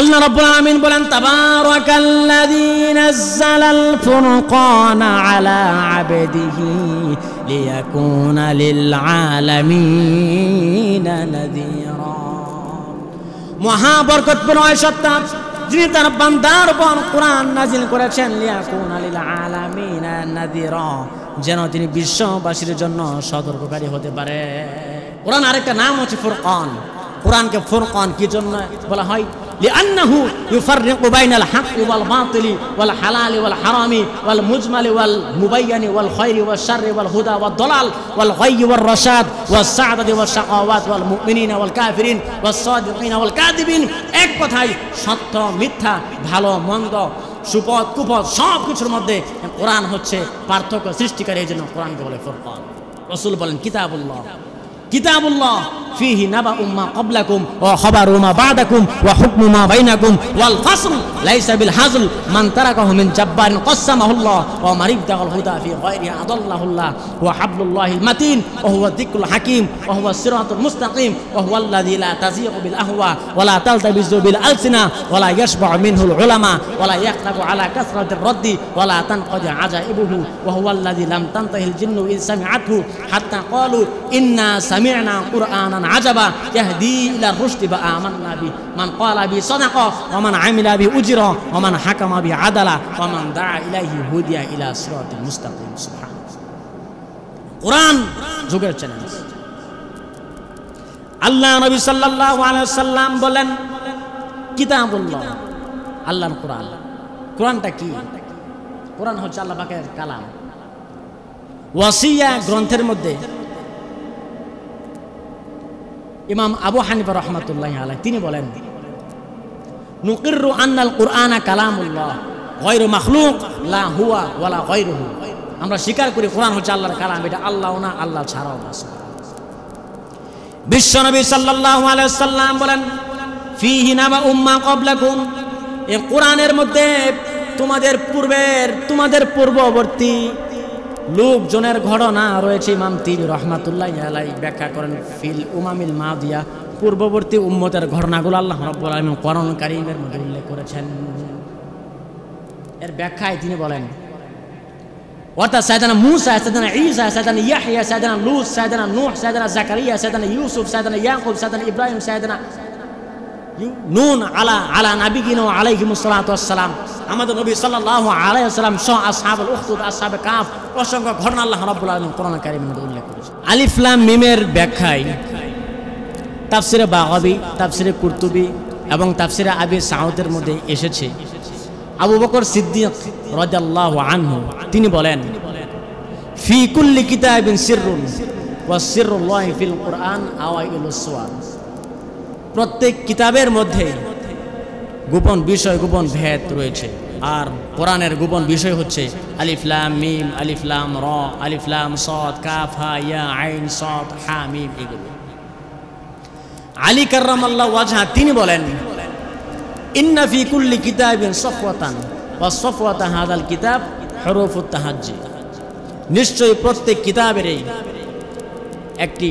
আল্লাহ রাব্বুল আলামিন বলেন তাবারাকাল্লাযী নাযালাল ফুরকানা আলা আবদিহি লিয়াকুনা লিল আলামিনা নাযীরা। মহা বরকতপূর্ণ ওই সত্তা যিনি তার বান্দার উপর কোরআন নাযিল করেছেন, লিয়াকুনা লিল আলামিনা নাযীরা, যেন তিনি বিশ্ববাসীর জন্য সতর্ককারী হতে পারে। কোরআন আরেকটা নাম হচ্ছে ফুরকান। কোরআনকে ফুরকান কি জন্য বলা হয়? লিআন্নাহু ইউফাররিকু বাইনাল হাক্কি ওয়াল বাতিলি ওয়াল হালালি ওয়াল হারামি ওয়াল মুজমালি ওয়াল মুবায়্যানি ওয়াল খায়রি ওয়াশ শাররি ওয়াল হুদা ওয়াদ দালাল ওয়াল গায়য়ি ওয়ার রাশাদ ওয়াস সাআদাতি ওয়াশ শাকাওয়াত ওয়াল মুমিনিনা ওয়াল কাফিরিন ওয়াস সাদিকিনা ওয়াল কাযিবিন। এক কথায় সত্য মিথ্যা, ভালো মন্দ, সুপথ কুপথ সব কিছুর মধ্যে কোরআন হচ্ছে পার্থক্য সৃষ্টিকারী। এই জন্য কোরআনকে বলে ফুরকান। রাসূল বলেন কিতাবুল্লাহ কিতাবুল্লাহ ফীহি নাবাউম মা ক্বাবলাকুম ওয়া খাবারু মা বা'দাকুম ওয়া হুকমু মা বাইনাকুম ওয়াল ফাসল লাইসা বিল হাজল মান তারাকাহু মিন জাব্বারিন কাসসামাহুল্লাহ ওয়া মান ইবতাগাল হুদা ফি গায়রিহি আদাল্লাহুল্লাহ ওয়া হাবলুল্লাহিল মাতিন ওয়া হুয়া যিকরুল হাকীম ওয়া হুয়া সিরাতুল মুস্তাকিম ওয়া হুয়াল্লাযী লা তাযীগু বিল আহওয়া ওয়া লা তালতাবিসু বিল আলসিনা ওয়া লা ইয়াশবাউ মিনহুল উলামা ওয়া লা ইয়াকতাবু আলা কাসরাতির রাদ্দি ওয়া লা তানকাদি আজাইবুহু ওয়া হুয়াল্লাযী লাম তানতাহিল জিন্নু ইয সামি'আতহু হাত্তা ক্বালু ইন্না সামি'না কুরআনান আজাবা ইয়াহদি ইলা রুশদি বা আমান্না বি মান ক্বালা বি সাদাকা ওয়া মান আমিলা বি উজরা ওয়া মান হাকামা বি আদালা ওয়া মান দাআ ইলাইহি হুদিয়া ইলা সিরাতিল মুস্তাকিম। সুবহানাল্লাহ। কোরআন যুগের চ্যালেঞ্জ। আল্লাহ নবী সাল্লাল্লাহু আলাইহি ওয়াসাল্লাম বলেন কিতাবুল্লাহ, আল্লাহর কোরআন। কোরআনটা কি? কোরআন হচ্ছে আল্লাহ পাকের কালাম। ওয়াসিয়া গ্রন্থের মধ্যে ইমাম আবু হানিফা রাহমাতুল্লাহি আলাইহি তিনি বলেন নুকিররু আন্নাল কুরআনা কালামুল্লাহ গায়রু মাখলুক লা হুয়া ওয়ালা গায়রুহু। আমরা স্বীকার করি কোরআন হচ্ছে আল্লাহর কালাম, এটা আল্লাহ না, আল্লাহ ছাড়াও না। বিশ্বনবী সাল্লাল্লাহু আলাইহি ওয়াসাল্লাম বলেন ফীহি নাবাউম মা ক্বাবলাকুম, এই কোরআনের মধ্যে তোমাদের পূর্ববর্তী লোকজনের ঘটনা রয়েছে। ইমাম তিবি রাহমাতুল্লাহি আলাইহি ব্যাখ্যা করেন ফিল উমামিল মাদিয়া, পূর্ববর্তী উম্মতের ঘটনাগুলো আল্লাহ রাব্বুল আলামিন কোরআন কারীমের মধ্যে উল্লেখ করেছেন। এর ব্যাখ্যায় তিনি বলেন অর্থাৎ সাইয়েদনা মূসা, সাইয়েদনা ঈসা, সাইয়েদনা ইয়াহইয়া, সাইয়েদনা লূত, সাইয়েদনা নূহ, সাইয়েদনা জাকারিয়া, সাইয়েদনা ইউসুফ, সাইয়েদনা ইয়াকুব, সাইয়েদনা ইব্রাহিম, সাইয়েদনা নুন আলা নাবিয়িনা ওয়া আলাইহিমুস সালাতু ওয়াস সালাম, আমাদের নবী সাল্লাল্লাহু আলাইহি ওয়াসাল্লাম সহ আসহাবুল উখদুদ, আসহাবে কাফ, অসংখ্য ঘটনা আল্লাহ রাব্বুল আলামিন কোরআন কারীমের মধ্যে উল্লেখ করেছেন। আলিফ লাম মিমের ব্যাখ্যায় তাফসিরে বাগাবী, তাফসিরে কুরতুবী এবং তাফসিরে আবি সাউদের মধ্যে এসেছে। আবু বকর সিদ্দিক রাদিয়াল্লাহু আনহু তিনি বলেন ফি কুল্লি কিতাবিন সিররুন ওয়া সিররুল্লাহি ফিল কুরআন আওয়াইলুস সুওয়ার, প্রত্যেক কিতাবের মধ্যে গোপন বিষয়, গোপন ভেদ রয়েছে। আর কোরআনের গোপন বিষয় হচ্ছে আলিফ লাম মিম, আলিফ লাম র, আলিফ লাম সাদ, কাফ হা ইয়া আইন সাদ হা মিম এগুলো। আলী কাররামাল্লাহু ওয়াজহা তিনি বলেন ইন্না ফি কুল্লি কিতাবিন সাফওয়াতান ওয়া সাফওয়াতা হাযাল কিতাব হুরুফুত তাহাজ্জি, নিশ্চয়ই প্রত্যেক কিতাবেরই একটি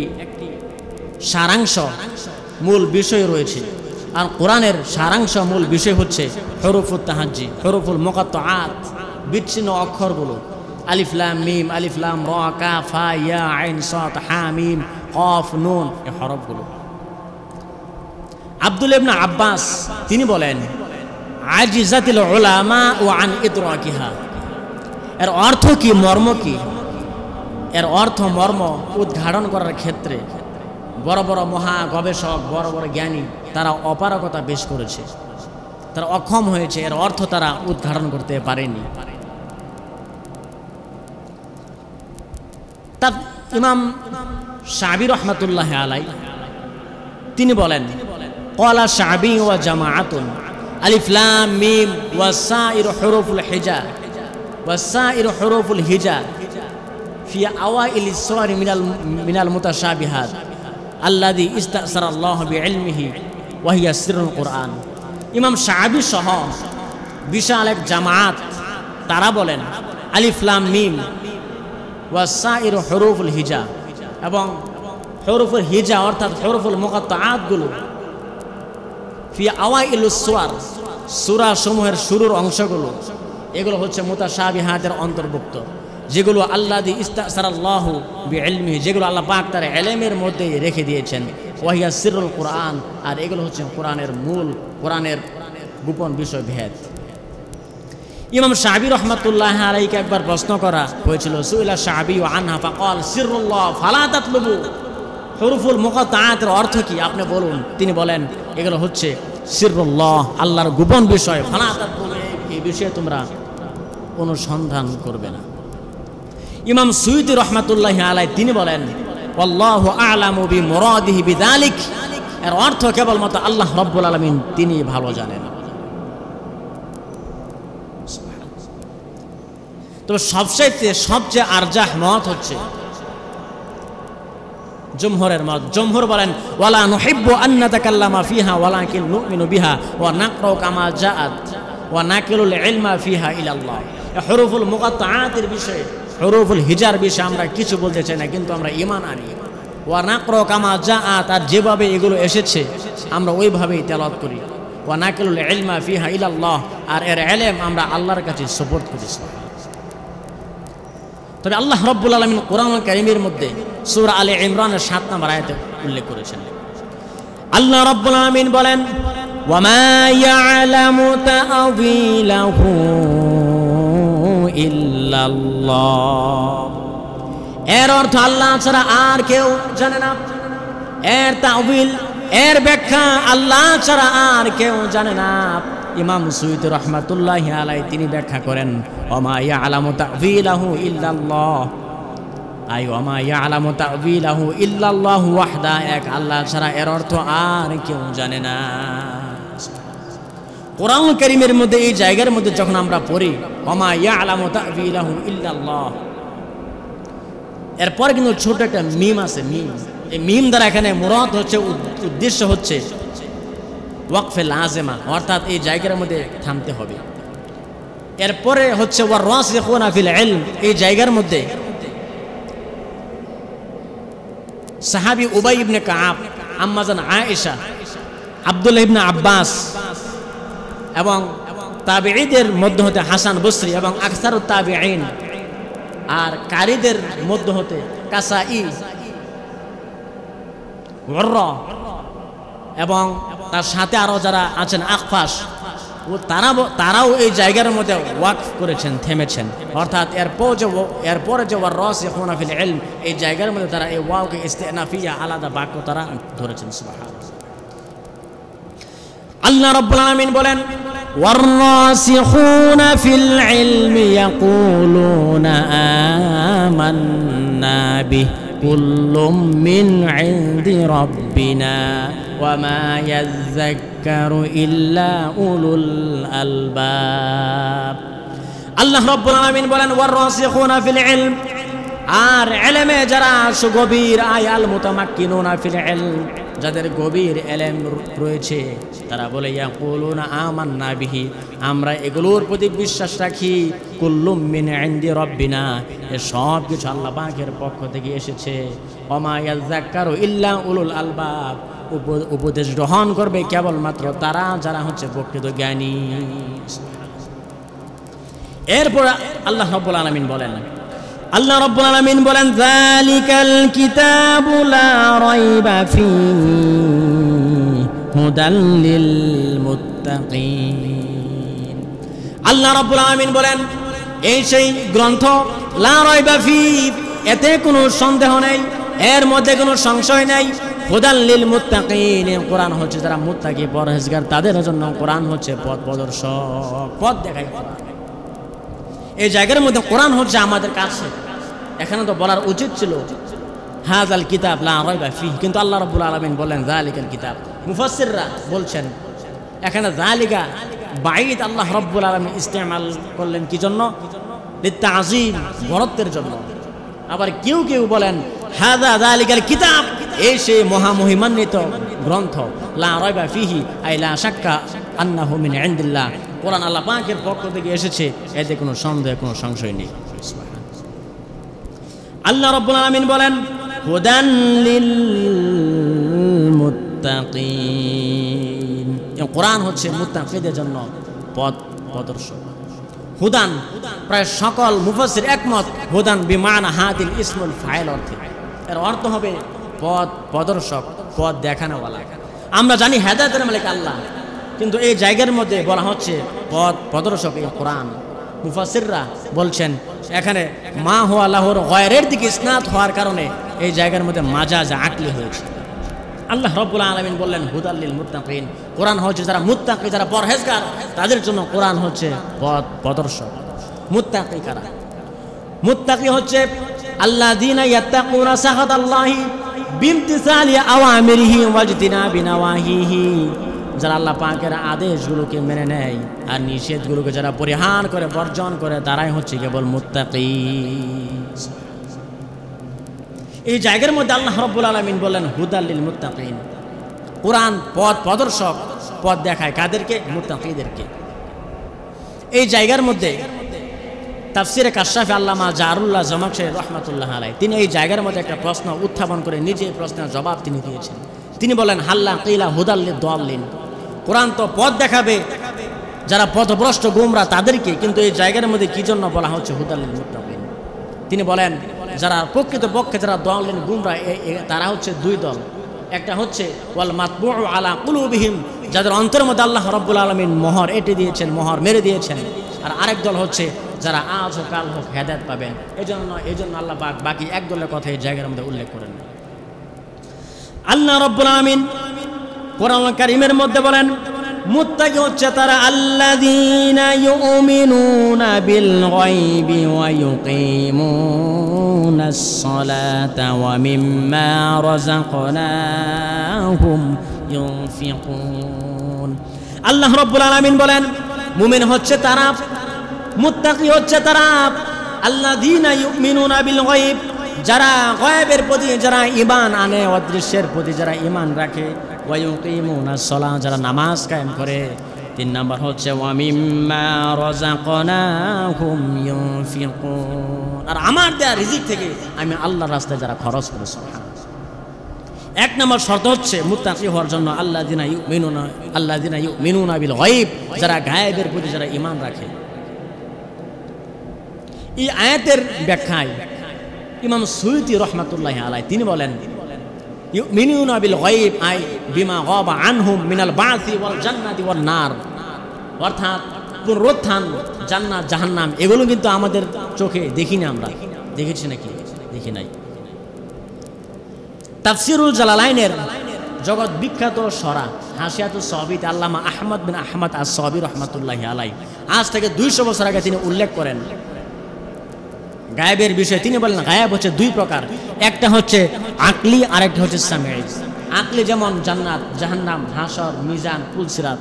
সারাংশ মূল বিষয় রয়েছে। আর কোরআনের সারাংশ মূল বিষয় হচ্ছে হুরুফুত তাহাজ্জি, হুরুফুল মুকাত্তাআত, বিচ্ছিন্ন অক্ষরগুলো আলিফ লাম মিম, আলিফ লাম র, কাফ হা ইয়া আইন সাদ হা মিম কফ নুন, এই হরফগুলো। আব্দুল্লাহ ইবনে আব্বাস তিনি বলেন আজিজাতিল উলামা ওয়া আন ইদরাকিহা, এর অর্থ কি, মর্ম কি? এর অর্থ মর্ম উদ্ঘাটন করার ক্ষেত্রে বড় বড় মহা গবেষক, বড় বড় জ্ঞানী তারা অপারগতা পেশ করেছে, তারা অক্ষম হয়েছে, এর অর্থ তারা উদ্ঘাটন করতে পারেনি। তা ইমাম শাবি রহমাতুল্লাহি আলাইহি তিনি বলেন ক্বালা শাবি ওয়া জামাআতুন আলিফ লাম মিম ওয়া সাইরু হুরুফুল হিজা ওয়া সাইরু হুরুফুল হিজা ফি আওয়াইলিস সুওয়ারি মিনাল মুতাশাবিহাত আল্লাযী ইসতাসারাল্লাহু বিইলমিহি ওয়া হিয়া সিররুল কুরআন। ইমাম শাবি সহ বিশাল এক জামাত তারা বলেন আলিফ লাম মিম ওয়া সাইরু হুরুফুল হিজা, এবং হুরুফুল হিজা অর্থাৎ হুরুফুল মুকাত্তাআত গুলো ফি ফি আওয়াইলুস সুওয়ার, সূরা সমূহের শুরুর অংশগুলো এগুলো হচ্ছে মুতাশাবিহাতের অন্তর্ভুক্ত, যেগুলো আল্লাযী ইস্তাসারাল্লাহু বিইলমিহি, যেগুলো আল্লাহ পাক তার ইলমের মধ্যে রেখে দিয়েছেন। ওয়াহিয়া সিররুল কোরআন, আর এগুলো হচ্ছে কোরআনের মূল, কোরআনের গোপন বিষয় ভেদ। ইমাম শাআবী রাহমাতুল্লাহ আলাইহিকে একবার প্রশ্ন করা হয়েছিল, সুইলা শাআবী আনহা ফাকাল সিররুল্লাহ ফালা তাতলুবু, হুরুফুল মুকাত্তাআতের অর্থ কি আপনি বলুন। তিনি বলেন এগুলো হচ্ছে সিররুল্লাহ, আল্লাহর গোপন বিষয়, ফালা তাতলুবু, এই বিষয়ে তোমরা অনুসন্ধান করবে না। ইমাম সুয়ুতী রহমাতুল্লাহ আলাইহি তিনি বলেন আল্লাহু আ'লামু বিমুরাদিহি বিযালিক, এর অর্থ কেবলমাত্র আল্লাহ রাব্বুল আলামিন তিনি ভালো জানেন। তো সবচেয়ে আরজাহ মত হচ্ছে জমহুরের মত। জমহুর বলেন ওয়ালা নুহিব্বু আন নাতাকাল্লামা ফিহা ওয়ালাকিন নুমিনু বিহা ওয়া নাকরাউ কামা জাআত ওয়া নাকিলুল ইলমা ফিহা ইলাল্লাহ। হুরুফুল মুকাত্তাআতের বিষয়ে, হুরুফুল হিজার বিষয়ে আমরা কিছু বলতে চাই না, কিন্তু আমরা ঈমান আনি। ওয়া নাকরাউ কামা জাআত, আর যেভাবে এগুলো এসেছে আমরা ওইভাবেই তেলাওয়াত করি। ওয়া নাকিলুল ইলমা ফিহা ইলাল্লাহ, আর এর ইলম আমরা আল্লাহর কাছে সুপর্দ করি। তবে আল্লাহ রাব্বুল আলামিন কোরআনুল কারীমের মধ্যে সূরা আলে ইমরানের ৭ নম্বর আয়াতে উল্লেখ করেছেন। আল্লাহ রাব্বুল আলামিন বলেন ওয়ামা ইয়ালামু তাআওয়িলাহু ইল্লাল্লাহ, এর অর্থ আল্লাহ ছাড়া আর কেউ জানে না। এর তাআওয়িল, এর ব্যাখ্যা আল্লাহ ছাড়া আর কেউ জানে না। ইমাম সুয়ুতী রহমাতুল্লাহি আলাইহি তিনি ব্যাখ্যা করেন ওয়ামা ইয়ালামু তাআওয়িলাহু ইল্লাল্লাহ, আই ওয়ামা ইয়ালামু তাআওয়িলাহু ইল্লাল্লাহু ওয়াহদা, এক আল্লাহ ছাড়া এর অর্থ আর কেউ জানে না। কোরআনুল কারীমের মধ্যে এই জায়গার মধ্যে যখন আমরা পড়ি ওয়ামা ইয়ালামু তাআওয়িলাহু ইল্লাল্লাহ, এরপরে কিন্তু ছোট একটা মিম আছে, মিম। এই মিম দ্বারা এখানে মুরাদ হচ্ছে, উদ্দেশ্য হচ্ছে ওয়াকফে লাজেমা, অর্থাৎ এই জায়গার মধ্যে থামতে হবে। এরপরে হচ্ছে ওয়া রাসিখুনা ফিল ইলম, এই জায়গার মধ্যে সাহাবী উবাই ইবনে কাআব, আম্মাজান আয়েশা, আব্দুল্লাহ ইবনে আব্বাস এবং তাবেঈদের মধ্যে হতে হাসান বসরি এবং আকসারুত তাবেঈন, আর কারীদের মধ্যে হতে কাসাই, ওয়াররা এবং তার সাথে আরো যারা আছেন আকফাস, ও তারাও এই জায়গার মধ্যে ওয়াকফ করেছেন, থেমেছেন। অর্থাৎ এরপরে যে ওয়ারাসিখুনা ফিল ইলম, এই জায়গার মধ্যে তারা এই ওয়াওকে ইস্তিনাফিয়া আলাদা বাক্য তারা ধরেছেন। সুবহানাল্লাহ। আল্লাহ রাব্বুল আলামিন বলেন ওয়ারাসিখুনা ফিল ইলমি ইয়াকুলুনা আমান্না বিহি কুল্লুম মিন ইনদি রাব্বিনা ওয়া মা ইয়াযাক্কারু ইল্লা উলুল আলবাব। আল্লাহ রাব্বুল আলামিন বলেন ওয়ারাসিখুনা ফিল ইলম, আর ইলমে যারা সুগভীর, আল মুতামাক্কিনুনা ফিল ইলম, যাদের গভীর ইলম রয়েছে, তারা বলে ইয়াকুলুনা আমান্না বিহি, আমরা এগুলোর প্রতি বিশ্বাস রাখি। কুল্লুম মিন ইনদি রাব্বিনা, এ সব কিছু আল্লাহ পাকের পক্ষ থেকে এসেছে। ওয়া মা ইয়াযাক্কারু ইল্লা উলুল আলবাব, উপদেশ গ্রহণ করবে কেবলমাত্র তারা যারা হচ্ছে প্রকৃত জ্ঞানী। এরপর আল্লাহ রাব্বুল আলামিন বলেন, আল্লাহ রাব্বুল আলামিন বলেন যালিকাল কিতাবু লা রাইবা ফীহি হুদাল লিল মুত্তাকিন। আল্লাহ রাব্বুল আলামিন বলেন এই সেই গ্রন্থ লা রাইবা ফীহি, এতে কোনো সন্দেহ নেই, এর মধ্যে কোনো সংশয় নেই। হুদাল লিল মুত্তাকিন, কোরআন হচ্ছে যারা মুত্তাকি পরহেজগার তাদের জন্য কোরআন হচ্ছে পথ প্রদর্শক, পথ দেখায়। এই জায়গার মধ্যে কোরআন হচ্ছে আমাদের কাছে। এখানে তো বলার উচিত ছিল হাযাল কিতাব লা রাইবা ফীহি, কিন্তু আল্লাহ রাব্বুল আলামিন বলেন যালিকাল কিতাব। মুফাসসিররা বলছেন এখানে যালিকা বাইদ আল্লাহ রাব্বুল আলামিন ইস্তেমাল করলেন কি জন্য? লিতাযীম, বড়ত্বের জন্য। আবার কেউ কেউ বলেন হাযা যালিকাল কিতাব, এই সেই মহামহিমান্বিত গ্রন্থ, লা রাইবা ফীহি আই লা শাক্কা আন্নাহু মিন ইনদিল্লাহ, কোরআন আল্লাহ পাকের পক্ষ থেকে এসেছে, এতে কোনো সন্দেহ, কোনো সংশয় নেই। আল্লাহ রাব্বুল আলামিন বলেন হুদান লিল মুত্তাকিন, কোরআন হচ্ছে মুত্তাকিদের জন্য পথ প্রদর্শক। হুদান, প্রায় সকল মুফাসসির একমত, হুদান বিমানা হাদিল ইসমুল ফাইল অর্থে, এর অর্থ হবে পথ প্রদর্শক, পথ দেখানোওয়ালা। আমরা জানি হেদায়েতের মালিক আল্লাহ, কিন্তু এই জায়গার মধ্যে বলা হচ্ছে পথ প্রদর্শক এই কোরআন। মুফাসসিররা বলছেন এখানে মা হুয়া লাহুর গায়রের দিকে ইসনাদ হওয়ার কারণে এই জায়গার মধ্যে মাজাজ আকলি হয়েছে। আল্লাহ রাব্বুল আলামিন বললেন হুদাল লিল মুত্তাকিন, কোরআন হচ্ছে যারা মুত্তাকি, যারা পরহেজগার, তাদের জন্য কোরআন হচ্ছে পথ প্রদর্শক। মুত্তাকি কারা? মুত্তাকি হচ্ছে আল্লাযীনা ইয়াত্তাকুনা সাখাতাল্লাহি বিমতিসালি আওয়ামিরিহি ওয়াজতিনাবি নাওয়াহিহি, যারা আল্লাহ পাকের আদেশগুলোকে মেনে নেয় আর নিষেধগুলোকে যারা পরিহার করে, বর্জন করে, তারাই হচ্ছে কেবল মুত্তাকি। এই জায়গার মধ্যে আল্লাহ রাব্বুল আলামিন বললেন হুদাল লিল মুত্তাকিন, কোরআন পথ প্রদর্শক, পথ দেখায় কাদেরকে? মুত্তাকিদেরকে। এই জায়গার মধ্যে তাফসিরে কাশফে আল্লামা জারুল্লাহ জামাখশরী রাহমাতুল্লাহ আলাইহি তিনি এই জায়গার মধ্যে একটা প্রশ্ন উত্থাপন করে নিজে প্রশ্নের জবাব তিনি দিয়েছেন। তিনি বলেন হাল্লা কিলা হুদাল লিদ দাল্লিন, কোরআন তো পথ দেখাবে যারা পথভ্রষ্ট গোমরা তাদেরকে, কিন্তু এই জায়গার মধ্যে কি জন্য বলা হচ্ছে হুদাল লিল মুত্তাকিন? তিনি বলেন যারা প্রকৃত পক্ষে যারা দাল্লিন গোমরা, তারা হচ্ছে দুই দল। একটা হচ্ছে ওয়াল মাতবুউ আলা কুলুবিহিম, যাদের অন্তরের মধ্যে আল্লাহ রাব্বুল আলামিন মোহর এঁটে দিয়েছেন, মোহর মেরে দিয়েছেন। আর আরেক দল হচ্ছে যারা আজ হোক কাল হোক হেদায়েত পাবেন। এই জন্য আল্লাহ পাক বাকি এক দলের কথা এই জায়গার মধ্যে উল্লেখ করেন। আল্লাহ রাব্বুল আলামিন কোরআন কারীমের মধ্যে বলেন মুত্তাকি হচ্ছে তারা আল্লাযীনা ইউমিনুনা বিল গায়বি ওয়া ইউকিমুনাস সালাতা ওয়া মিম্মা রাযাকনাহুম ইউনফিকুন। আল্লাহ রাব্বুল আলামিন বলেন মুমিন হচ্ছে তারা, মুত্তাকি হচ্ছে তারা আল্লাযীনা ইউমিনুনা বিল গায়ব, যারা গায়বের প্রতি যারা ঈমান আনে, অদৃশ্যের প্রতি যারা ঈমান রাখে, ওয়া ইউকিমুনাস সালাহ, যারা নামাজ কায়েম করে। 3 নাম্বার হচ্ছে ওয়া মিম্মা রাযাকনাহুম ইউনফিকুন, আর আমার দেয়া রিজিক থেকে আমি আল্লাহর রাস্তায় যারা খরচ করে। সুবহানাল্লাহ। 1 নম্বর শর্ত হচ্ছে মুত্তাকি হওয়ার জন্য আল্লাযীনা ইউমিনুনা বিল গায়ব, যারা গায়েবের প্রতি যারা ঈমান রাখে। এই আয়াতের ব্যাখ্যায় ইমাম সুয়ুতি রাহমাতুল্লাহি আলাইহি তিনি বলেন ইউমিনুনা বিল গায়ব আই বিমা গাবা আনহুম মিনাল বাসি ওয়াল জান্নাতি ওয়ান নার, অর্থাৎ পুনরুত্থান, জান্নাত, জাহান্নাম এগুলো কিন্তু আমাদের চোখে দেখি না। আমরা দেখেছি নাকি? দেখি নাই। তাফসিরুল জালালাইনের জগৎ বিখ্যাত সরা হাসিয়াতুস সাবিত আল্লামা আহমদ বিন আহমদ আস-সাবি রাহমাতুল্লাহি আলাইহি আজ থেকে 200 বছর আগে তিনি উল্লেখ করেন গায়েবের বিষয়ে। তিনি বলেন গায়েব হচ্ছে 2 প্রকার, একটা হচ্ছে আকলি আর একটা হচ্ছে সামঈ। আকলি যেমন জান্নাত, জাহান্নাম, হাসর, মিজান, পুলসিরাত,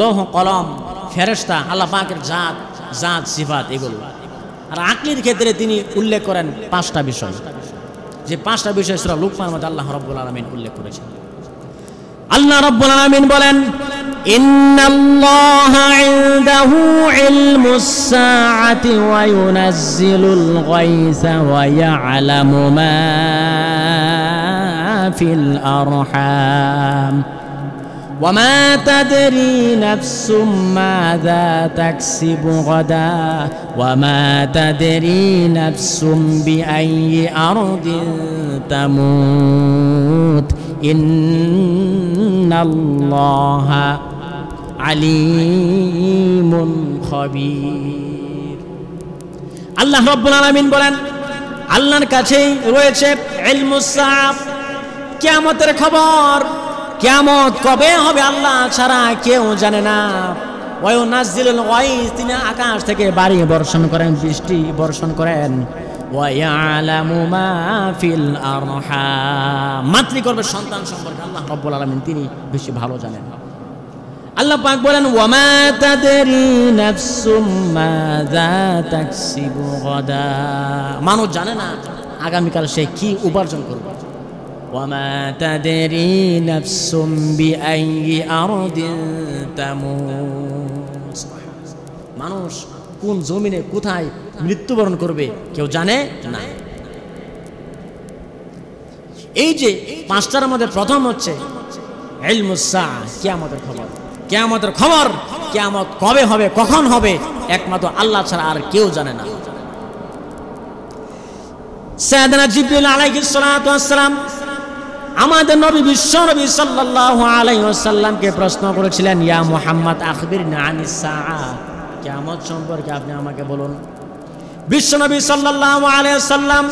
লৌহ কলম, ফেরেশতা, আল্লাহ পাকের জাত সিফাত এগুলো। আর আকলির ক্ষেত্রে তিনি উল্লেখ করেন 5টা বিষয়, যে 5টা বিষয় সূরা লুকমানের মধ্যে আল্লাহ রাব্বুল আলামিন উল্লেখ করেছেন। আল্লাহ রাব্বুল আলামিন বলেন ইন্নাল্লাহা ইনদাহু ইলমুস সাআতি ওয়া ইউনাজ্জিলুল গায়সা ওয়া ইয়া'লামু মা ফিল আরহাম ওয়া মা তাদরি নাফসুম মাযা তাকসিবু গাদা ওয়া মা তাদরি নাফসুম বিআইয়ি আরদিন তামুত ইন্নাল্লাহা আলিমুন খবীর। আল্লাহ রাব্বুল আলামিন বলেন আল্লাহর কাছেই রয়েছে ইলমুস সাআত, কিয়ামতের খবর। কিয়ামত কবে হবে আল্লাহ ছাড়া কেউ জানে না। ওয়া ইউনাজ্জিলুল গায়স, তিনি আকাশ থেকে বাড়ি বর্ষণ করেন, বৃষ্টি বর্ষণ করেন। ওয়া ইয়ালামু মা ফিল আরহাম, মাতৃগর্ভের সন্তান সম্পর্কে আল্লাহ রাব্বুল আলামিন তিনি বেশি ভালো জানেন। আল্লাহ পাক বলেন ওয়া মা তাদরি নাফসুম মাযা তাকসিবু গাদা, মানুষ জানে না আগামীকাল সে কি উপার্জন করবে। ওয়া মা তাদরি নাফসুম বিআইয়ি আরদিন তামুত, মানুষ কোন জমিনে কোথায় মৃত্যুবরণ করবে কেউ জানে না। এই যে 5টার মধ্যে প্রথম হচ্ছে ইলমুস সাআ, কিয়ামতের খবর। কিয়ামতের খবর, কিয়ামত কবে হবে, কখন হবে, একমাত্র আল্লাহ ছাড়া আর কেউ জানে না। সাইয়েদনা জিবরিল আলাইহিস সালাতু ওয়াস সালাম আমাদের নবী বিশ্বনবী সাল্লাল্লাহু আলাইহি ওয়াসাল্লামকে প্রশ্ন করেছিলেন, ইয়া মুহাম্মদ আখবিরনা আনিস সাআ, কিয়ামত সম্পর্কে আপনি আমাকে বলুন। বিশ্বনবী সাল্লাল্লাহু আলাইহি ওয়াসাল্লাম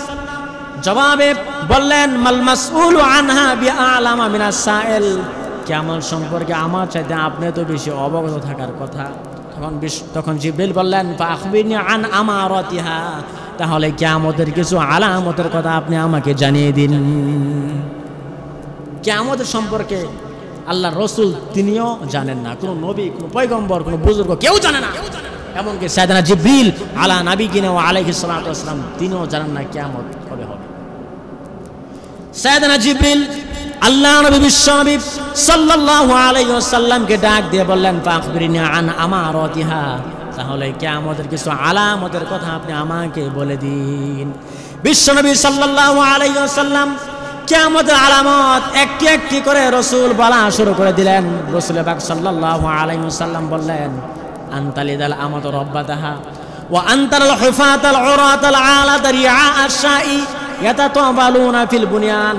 জবাবে বললেন, মাল মাসউলু আনহা বিআলামা মিনাস সাইল, কিয়ামত সম্পর্কে আমার চাইতে আপনি তো বেশি অবগত থাকার কথা। তখন জিবরিল বললেন, ফাখবিরনি আন আমারাতিহা, তাহলে কিয়ামতের কিছু আলামতের কথা আপনি আমাকে জানিয়ে দিন। কিয়ামতের সম্পর্কে আল্লাহর রাসূল তিনিও জানেন না, কোনো নবী, কোনো পয়গম্বর, কোনো বুজুর্গ কেউ জানে না। এমনকি সাইয়েদনা জিবরিল আলা নাবিয়িনা ওয়া আলাইহিস সালাতু ওয়াস সালাম তিনিও জানেন না কিয়ামত কবে হবে। সাইয়েদনা জিবরিল আল্লাহ নবী বিশ্বনবী সাল্লাল্লাহু আলাইহি ওয়াসাল্লামকে ডাক দিয়ে বললেন, ফাখবিরনি আন আমারাতিহা, তাহলে কিয়ামতের কিছু আলামতের কথা আপনি আমাকে বলে দিন। বিশ্বনবী সাল্লাল্লাহু আলাইহি ওয়াসাল্লাম কিয়ামতের আলামত একটি একটি করে রাসূল বলা শুরু করে দিলেন। রাসূল পাক সাল্লাল্লাহু আলাইহি ওয়াসাল্লাম বললেন, আনতালিদাল আমাতু রাব্বাতাহা ওয়া আনতাল হুফাতাল উরাতাল আলাতা রিআ আশ-শাই ইয়াতাতাবালুনা ফিল বুনিয়ান।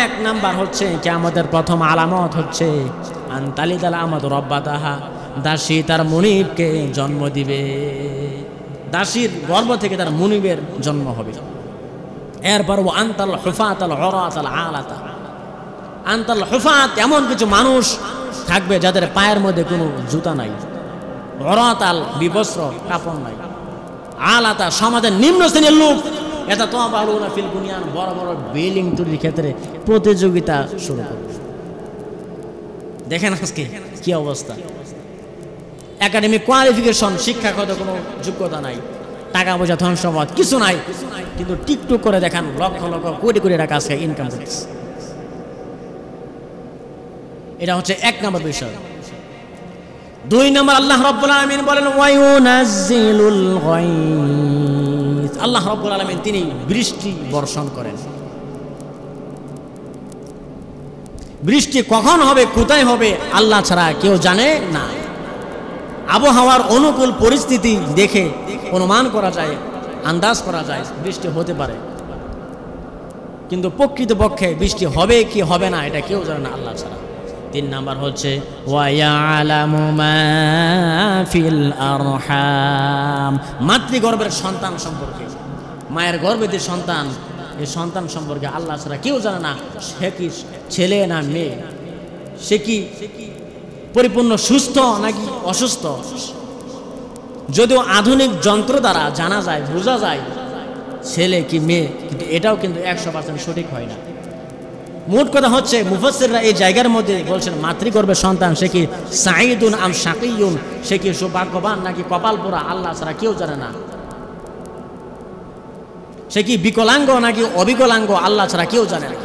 এক নাম্বার হচ্ছে কিয়ামতের প্রথম আলামত হচ্ছে আনতালিদাল আমাতু রাব্বাতাহা, দাসী তার মুনিবকে জন্ম দিবে। দাসীর গর্ভ থেকে তার মুনিবের জন্ম হবে। এরপর ও আনতাল হুফাতাল উরাতাল আলাতা, আনতাল হুফাত এমন কিছু মানুষ থাকবে যাদের পায়ের মধ্যে কোনো জুতা নাই, উরাতাল বিবস্ত্র কাপড় নাই, আলাতা সমাজের নিম্ন শ্রেণীর লোক। এটা তো বালুনা ফিল বুনিয়ান, বড় বড় বিল্ডিং তৈরির ক্ষেত্রে প্রতিযোগিতা শুরু করবে। দেখেন আজকে কি অবস্থা, একাডেমিক কোয়ালিফিকেশন, শিক্ষাগত কোনো যোগ্যতা নাই, টাকা পয়সা ধন সম্পদ কিছু নাই, কিন্তু টিকটক করে দেখান লক্ষ লক্ষ কোটি কোটি টাকা আজকে ইনকাম করতেছে। এটা হচ্ছে এক নম্বর বিষয়। দুই নম্বর, আল্লাহ রাব্বুল আলামিন বলেন, ওয়ায়ুনাজ্জিলুল গায়স, আল্লাহ রাব্বুল আলামিন তিনি বৃষ্টি বর্ষণ করেন। বৃষ্টি কখন হবে, কোথায় হবে, আল্লাহ ছাড়া কেউ জানে না। আবহাওয়ার অনুকূল পরিস্থিতি দেখে অনুমান করা যায়, আন্দাজ করা যায় বৃষ্টি হতে পারে, কিন্তু প্রকৃতপক্ষে বৃষ্টি হবে কি হবে না এটা কেউ জানে না আল্লাহ ছাড়া। তিন নাম্বার হচ্ছে ওয়া ইয়ালামু মা ফিল আরহাম, মাতৃগর্ভের সন্তান সম্পর্কে, মায়ের গর্ভে যে সন্তান, এই সন্তান সম্পর্কে আল্লাহ ছাড়া কেউ জানে না। সে কি ছেলে না মেয়ে, সে কি পরিপূর্ণ সুস্থ নাকি অসুস্থ। যদিও আধুনিক যন্ত্র দ্বারা জানা যায়, বোঝা যায় ছেলে কি মেয়ে, কিন্তু এটাও কিন্তু 100% সঠিক হয় না। মোট কথা হচ্ছে মুফাসসিররা এই জায়গার মধ্যে বলছেন মাতৃগর্ভের সন্তান সে কি সাঈদুন আম শাকিয়ুন, সে কি সৌভাগ্যবান নাকি কপাল পোড়া, আল্লাহ ছাড়া কেউ জানে না। সে কি বিকলাঙ্গ নাকি অবিকলাঙ্গ, আল্লাহ ছাড়া কেউ জানে না।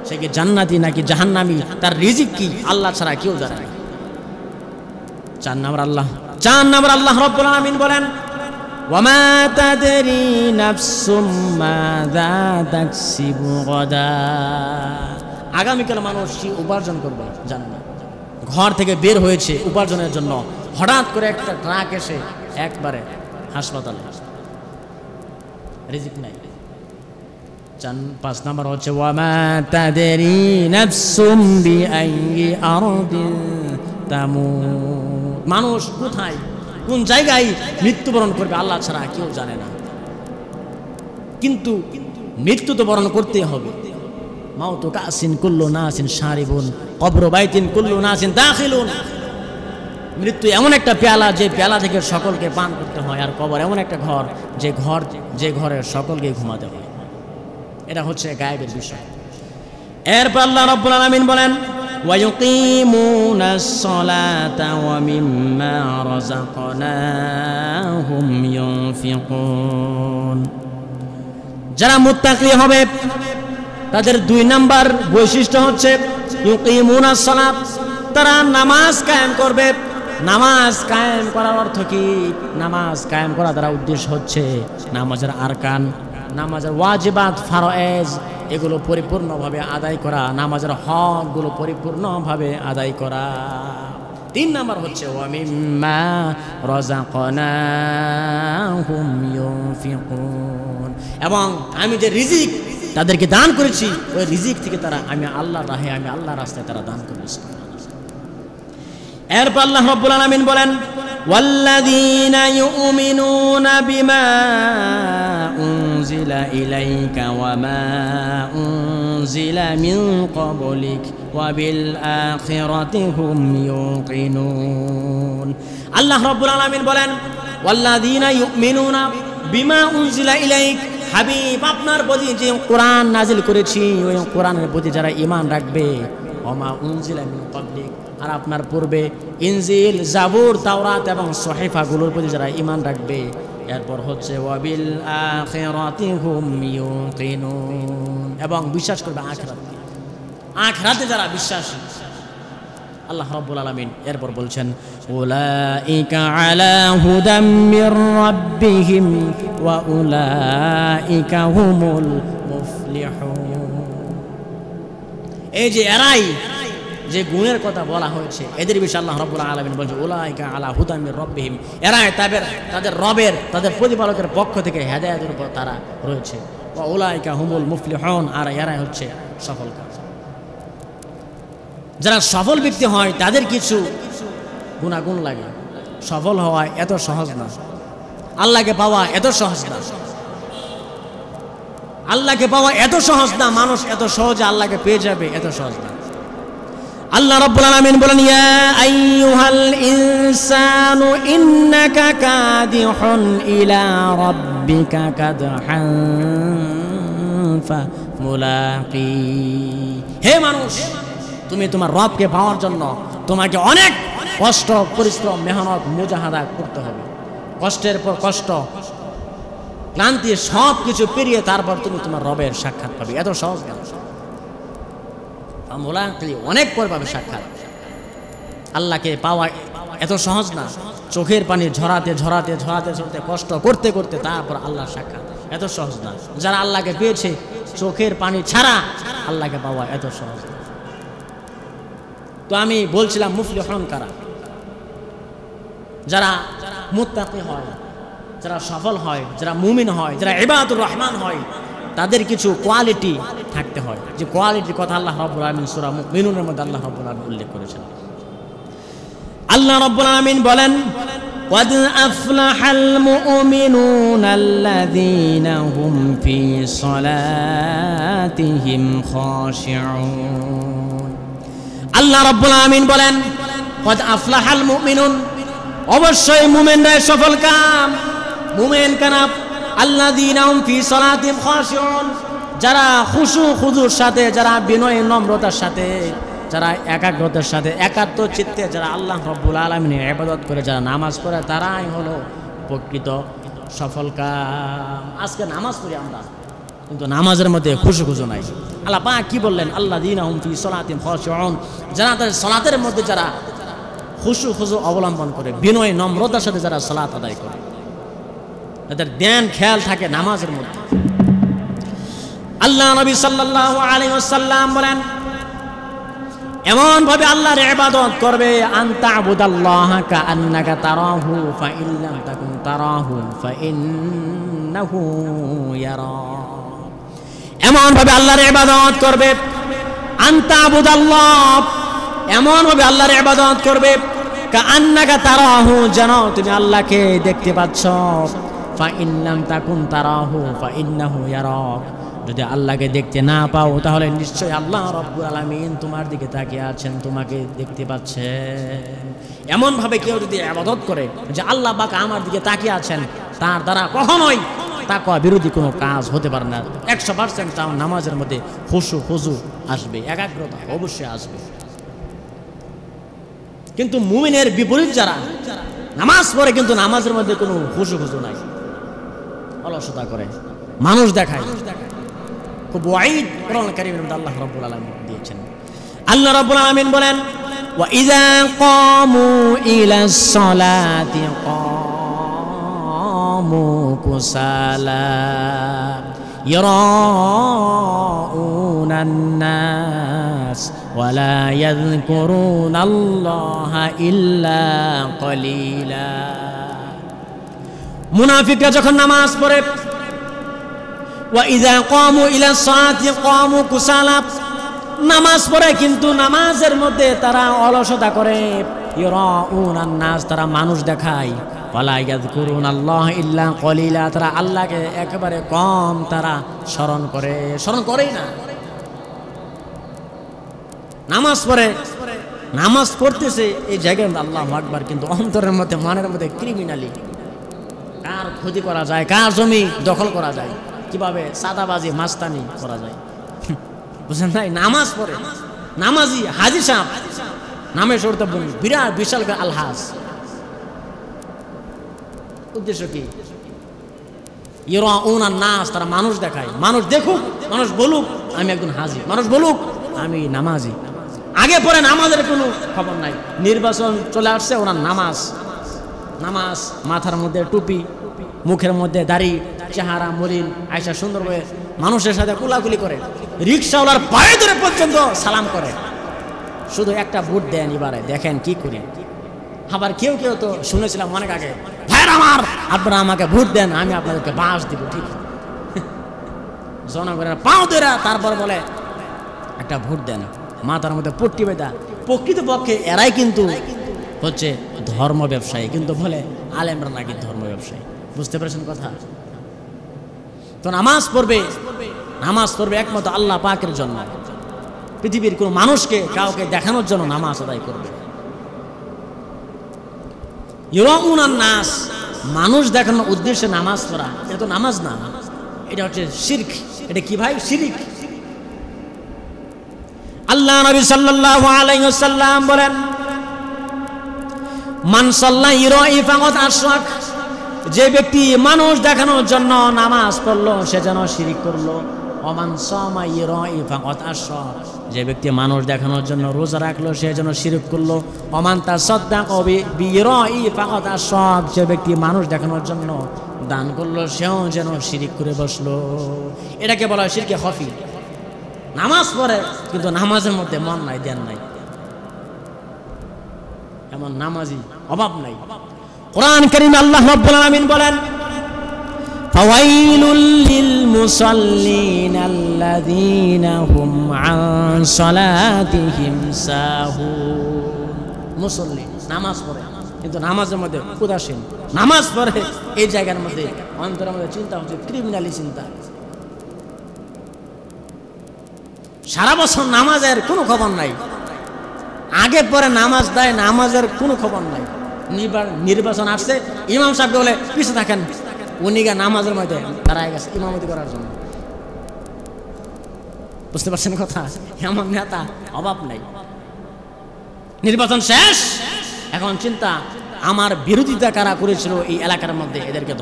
সে কি জান্নাতি নাকি জাহান্নামী, তার রিজিক কি, আল্লাহ ছাড়া কেউ জানে না। চার নাম্বার আল্লাহ রাব্বুল আলামিন বলেন, ওয়ামা তাদরি নাফসুম মাযা তাকসিবু গাদা, আগামীকাল মানুষ কি উপার্জন করবে জানে না। ঘর থেকে বের হয়েছে উপার্জনের জন্য, হঠাৎ করে একটা ট্রাক এসে একবারে হাসপাতালে, রিজিক নাই। 5 নাম্বার হচ্ছে ওয়ামা তাদরি নাফসুম বিআইয়ি আরদিন তামুত, মানুষ কোথায় কোন জায়গায় মৃত্যুবরণ করবে আল্লাহ ছাড়া কেউ জানে না। কিন্তু মৃত্যু তো বরণ করতে হবে। মাউতু কাসিন কুল্লু নাসিন শারিবুন কবরু বাইতিন কুল্লু নাসিন দাখিলুন, মৃত্যু এমন একটা পেয়ালা যে পেয়ালা থেকে সকলকে পান করতে হয়, আর কবর এমন একটা ঘর যে ঘরে সকলকে ঘুমাতে হয়। এটা হচ্ছে গায়েবের বিষয়। এরপর আল্লাহ রাব্বুল আলামিন বলেন, ওয়ায়ুকিমুনাস সালাতা ওয়া মিম্মা রাযাকনাহুম ইউনফিকুন, যারা মুত্তাকি হবে তাদের 2 নাম্বার বৈশিষ্ট্য হচ্ছে ইউকিমুনাস সালাত, তারা নামাজ কায়েম করবে। নামাজ কায়েম করার অর্থ কি? নামাজ কায়েম করা দ্বারা উদ্দেশ্য হচ্ছে নামাজের আরকান, নামাজের ওয়াজিবাত ফারায়েজ এগুলো পরিপূর্ণভাবে আদায় করা, নামাজের হকগুলো পরিপূর্ণভাবে আদায় করা। 3 নাম্বার হচ্ছে ওয়া মিম্মা রাযাকনাহুম ইউনফিকুন, এবং আমি যে রিজিক তাদেরকে দান করেছি ওই রিজিক থেকে তারা আমি আল্লাহর রাহে, আমি আল্লাহর রাস্তায় তারা দান করেছি। এরপর আল্লাহ রাব্বুল আলামিন বলেন ওয়াল্লাযীনা ইউমিনুনা বিমা উনজিলা ইলাইকা ওয়া মা উনজিলা মিন ক্বাবলিক ওয়া বিল আখিরাতি হুম ইউকিনুন। আল্লাহ রাব্বুল আলামিন বলেন ওয়াল্লাযীনা ইউমিনুনা বিমা উনজিলা ইলাইক, হাবিব আপনার প্রতি যে কোরআন নাজিল করেছি ওই কোরআনের প্রতি যারা ঈমান রাখবে, ওয়া মা উনজিলা মিন ক্বাবলিক, আর আপনার পূর্বে ইনজিল, জাবুর, তাওরাত এবং সহিফাগুলোর প্রতি যারা ঈমান রাখবে। এরপর হচ্ছে ওয়াবিল আখিরাতি হুম ইউকিনুন, এবং বিশ্বাস করবে আখিরাতে, আখিরাতে যারা বিশ্বাসী। আল্লাহ রাব্বুল আলামিন এরপর বলছেন উলাইকা আলা হুদাম মির রাব্বিহিম ওয়া উলাইকা হুমুল মুফলিহুন। এই যে এরাই যে গুণের কথা বলা হয়েছে এদের বিষয়ে আল্লাহ রাব্বুল আলামিন বলছে উলাইকা আলা হুদাম মির রাব্বিহিম, এরাই তাদের রবের, তাদের প্রতিপালকের পক্ষ থেকে হেদায়েতের উপর তারা রয়েছে। ওয়া উলাইকা হুমুল মুফলিহুন, আর এরাই হচ্ছে সফল কাজ। যারা সফল ব্যক্তি হয় তাদের কিছু গুণাগুণ লাগে। সফল হওয়া এত সহজ না, আল্লাহকে পাওয়া এত সহজ না, আল্লাহকে পাওয়া এত সহজ না, মানুষ এত সহজে আল্লাহকে পেয়ে যাবে এত সহজ না। আল্লাহ রাব্বুল আলামিন বলেন ইয়া আইয়ুহাল ইনসানু ইন্নাকা কাদিহুন ইলা রাব্বিকা কাদহান ফামুলাকি, হে মানুষ তুমি তোমার রবকে পাওয়ার জন্য তোমাকে অনেক কষ্ট, পরিশ্রম, মেহনত, মুজাহাদা করতে হবে। কষ্টের পর কষ্ট, ক্লান্তি সব কিছু পেরিয়ে তারপর তুমি তোমার রবের সাক্ষাৎ পাবে, এত সহজ না। অনেক পর পাবে সাক্ষাৎ। আল্লাহকে পাওয়া এত সহজ না, চোখের পানি ঝরাতে ঝরাতে ঝরাতে ঝরাতে কষ্ট করতে করতে তারপর আল্লাহর সাক্ষাৎ এত সহজ না। যারা আল্লাহকে পেয়েছে চোখের পানি ছাড়া আল্লাহকে পাওয়া এত সহজ না। তো আমি বলছিলাম মুফলিহুন কারা, যারা মুত্তাকি হয়, যারা সফল হয়, যারা মুমিন হয়, যারা ইবাদুর রহমান হয়, তাদের কিছু কোয়ালিটি থাকতে হয়। যে কোয়ালিটির কথা আল্লাহ রাব্বুল আলামিন সূরা মুমিনুনের মধ্যে আল্লাহ রাব্বুল আলামিন উল্লেখ করেছেন। আল্লাহ রাব্বুল আলামিন বলেন قد أفلح المؤمنون الذين هم في صلاتهم خاشعون। আল্লাহ রাব্বুল আলামিন বলেন قد أفلح المؤمنون, অবশ্যই মুমিনরা সফল কাম। মুমিন কানা আল্লাযীনা হুম ফি সালাতিহিম খাশিউন, যারা খুশু খুজুর সাথে, যারা বিনয় নম্রতার সাথে, যারা একাগ্রতার সাথে, একাত্ম চিত্তে যারা আল্লাহ রাব্বুল আলামিনের ইবাদত করে, যারা নামাজ পড়ে, তারাই হলো প্রকৃত সফল কাম। আজকে নামাজ পড়ি আমরা, কিন্তু নামাজের মধ্যে খুশু খুশু নাই। আল্লাহ পাক কি বললেন আল্লাযীনা হুম ফি সালাতিহিম খাশিউন, যারা তাদের সালাতের মধ্যে যারা খুশু খুশু অবলম্বন করে, বিনয় নম্রতার সাথে যারা সালাত আদায় করে, তাদের ধ্যান খেয়াল থাকে নামাজের মধ্যে। আল্লাহ নবী সাল্লাল্লাহু আলাইহি ওয়াসাল্লাম বলেন এমন ভাবে আল্লাহর ইবাদত করবে আনতা আবুদাল্লাহা কাআন্নাকা তারাহু ফাইন লাম তাকুন তারাহু ফাইন্নাহু ইয়ারা। এমন ভাবে আল্লাহর ইবাদত করবে আনতা আবুদাল্লাহ, এমন ভাবে আল্লাহর ইবাদত করবে কাআন্নাকা তারাহু, যেন তুমি আল্লাহকে দেখতে পাচ্ছ। ফাইন লাম তাকুন তারাহু ফাইন্নাহু ইয়ারাক, যদি আল্লাহকে দেখতে না পাও তাহলে নিশ্চয়ই আল্লাহ রাব্বুল আলামিন তোমার দিকে তাকিয়ে আছেন, তোমাকে দেখতে পাচ্ছেন। এমন ভাবে কেউ যদি ইবাদত করে যে আল্লাহ পাক আমার দিকে তাকিয়ে আছেন, তার দ্বারা কখনোই তাকওয়া বিরোধী কোনো কাজ হতে পারে না। 100% তার নামাজের মধ্যে খুশু খুজু আসবে, একাগ্রতা অবশ্যই আসবে। কিন্তু মুমিনের বিপরীত যারা নামাজ পড়ে কিন্তু নামাজের মধ্যে কোনো খুশু খুজু নাই, অলসতা করে, মানুষ দেখায়, খুব ওয়াইদ কোরআন কারীমের মধ্যে আল্লাহ রাব্বুল আলামিন দিয়েছেন। আল্লাহ রাব্বুল আলামিন বলেন ওয়া ইযা ক্বামু ইলাস সালাতি ক্বামু কুসালা, ইরাউনান নাস ওয়া লা ইয়াযকুরুনাল্লাহা ইল্লা কলিলা। মুনাফিকরা যখন নামাজ পড়ে, ওয়া ইযা ক্বামু ইলা সালাতি ক্বামু কুসালা, নামাজ পড়ে কিন্তু নামাজের মধ্যে তারা অলসতা করে। ইরাউনান নাস, তারা মানুষ দেখায়। ওয়ালা ইয়াযকুরুনাল্লাহ ইল্লা কলিলা, তারা আল্লাহকে একেবারে কম তারা স্মরণ করেই না। নামাজ পড়ে, নামাজ পড়তেছে এই জায়গায় আল্লাহু আকবার, কিন্তু অন্তরের মধ্যে মনের মধ্যে ক্রিমিনালি, কার ক্ষতি করা যায়, কার জমি দখল করা যায়, কিভাবে সাদাবাজি মাস্তানি করা যায়, বুঝলেন ভাই? নামাজ পড়ে, নামাজি হাজি সাহেব নামে সরতে বিরাট বিশাল আলহাজ, উদ্দেশ্য কি? ইরাউনান নাস, তারা মানুষ দেখায়। মানুষ দেখুক, মানুষ বলুক আমি একজন হাজি, মানুষ বলুক আমি নামাজি। আগে পরে নামাজের কোনো খবর নাই। নির্বাচন চলে আসছে, ওনার নামাজ, মাথার মধ্যে টুপি, মুখের মধ্যে দাড়ি, চেহারা মলিন, আয়সা সুন্দর হয়ে মানুষের সাথে কুলাকুলি করে, রিক্সাওয়ালার পায়ে ধরে পর্যন্ত সালাম করে। শুধু একটা ভোট দেন, এবারে দেখেন কি করি। আবার কেউ কেউ তো শুনেছিলাম অনেক আগে, ভাইরা আমার আপনারা আমাকে ভোট দেন, আমি আপনাদেরকে বাঁশ দিব। ঠিক জনগণের পাও ধরে তারপর বলে একটা ভোট দেন, মাথার মধ্যে পট্টি বেঁধা। প্রকৃতপক্ষে এরাই কিন্তু হচ্ছে ধর্ম ব্যবসায়ী, কিন্তু বলে আলেমরা নাকি ধর্ম ব্যবসায়ী। বুঝতে পেরেছেন কথা? তো নামাজ পড়বে একমাত্র আল্লাহ পাকের জন্য। পৃথিবীর কোন মানুষকে কাউকে দেখানোর জন্য নামাজ আদায় করবে। ইরাউনান নাস, মানুষ দেখানোর উদ্দেশ্যে নামাজ পড়া, এটা তো নামাজ না, এটা হচ্ছে শিরক। এটা কি ভাই? শিরক। আল্লাহ নবী সাল্লাল্লাহু আলাইহি ওয়াসাল্লাম বলেন, মান সাল্লা ইরাই ফাকাদ আশরাক, যে ব্যক্তি মানুষ দেখানোর জন্য নামাজ পড়লো সে যেন শিরক করলো। ওমান সামা ইরাই ফাকাদ আশরাক, যে ব্যক্তি মানুষ দেখানোর জন্য রোজা রাখলো সে যেন শিরক করলো। ওমান তাসাদদাকা বিইরাই ফাকাদ আশরাক, যে ব্যক্তি মানুষ দেখানোর জন্য দান করলো সেও যেন শিরক করে বসলো। এটাকে বলা হয় শিরকে খফি। নামাজ পড়ে কিন্তু নামাজের মধ্যে মন নাই, ধ্যান নাই, এমন নামাজি অভাব নাই। কোরআন কারীমে আল্লাহ রাব্বুল আলামিন বলেন, ফাওয়াইলুল লিল মুসাল্লিন আল্লাযীনা হুম আন সালাতিহিম সাহুন। মুসল্লি নামাজ পড়ে কিন্তু নামাজের মধ্যে উদাসীন, নামাজ পড়ে এই জায়গার মধ্যে অন্তরের মধ্যে চিন্তা হচ্ছে ক্রিমিনালি চিন্তা। সারা বছর নামাজের কোনো খবর নাই, আগে পরে নামাজ দেয়, নামাজের কোনো খবর নাই। নির্বাচন আসছে, ইমাম সাহেবকে বলে পিছু থাকেন, উনি গা নামাজের মধ্যে দাঁড়ায় গেছে ইমামতি করার জন্য। বুঝতে পারছেন কথা? এমন নেতা অভাব নাই। নির্বাচন শেষ, এখন চিন্তা আমার বিরোধিতা কারা করেছিল এই এলাকার মধ্যে, এদেরকে